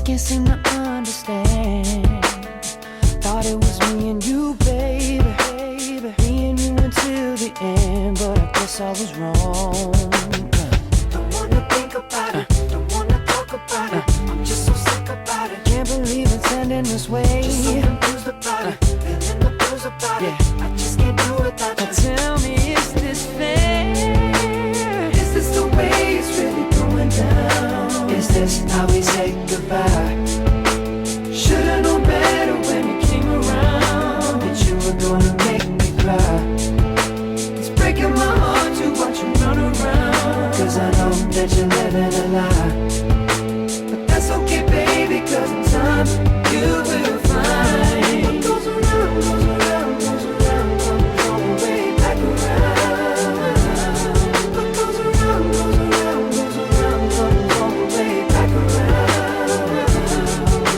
just can't seem to understand. Thought it was me and you, baby, me and you until the end, but I guess I was wrong. Don't wanna think about it, don't wanna talk about it. I'm just so sick about it. Can't believe it's ending this way. Just so confused about it, feeling the blues about it. I just can't do without you. Tell me, is this fair? Is this the way it's really going down? Is this how we say goodbye? Should've known better when you came around, that you were gonna make me cry. It's breaking my heart to watch you run around, 'cause I know that you're living a lie. But that's okay, baby, 'cause in time you will find what goes around, goes around, goes around, comes all the way back around. What goes around, goes around, goes around, comes all the way back around.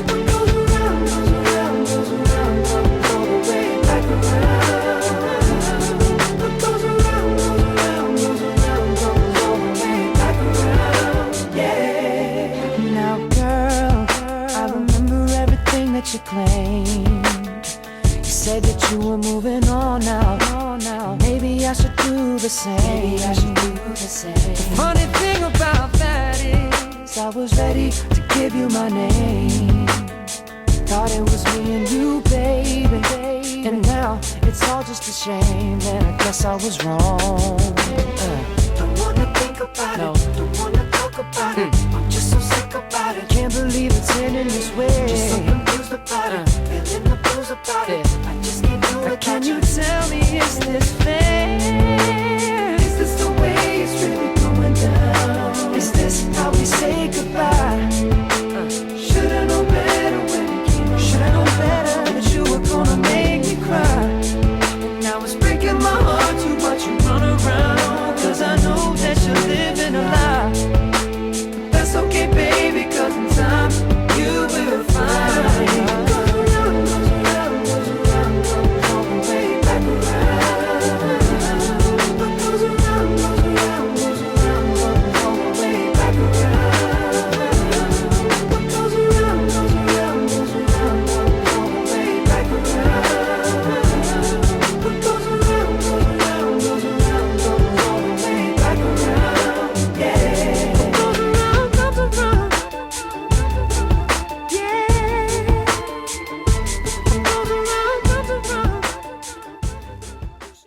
What goes around, goes around, goes around, comes all the way back around. What goes around, goes around, goes around, comes all the way back around. Yeah. Now, girl, I remember everything that you claimed. You said that you were moving on now. Maybe I should do the same. The funny thing about that is I was ready to give you my name. Thought it was me and you, baby. And now it's all just a shame, and I guess I was wrong.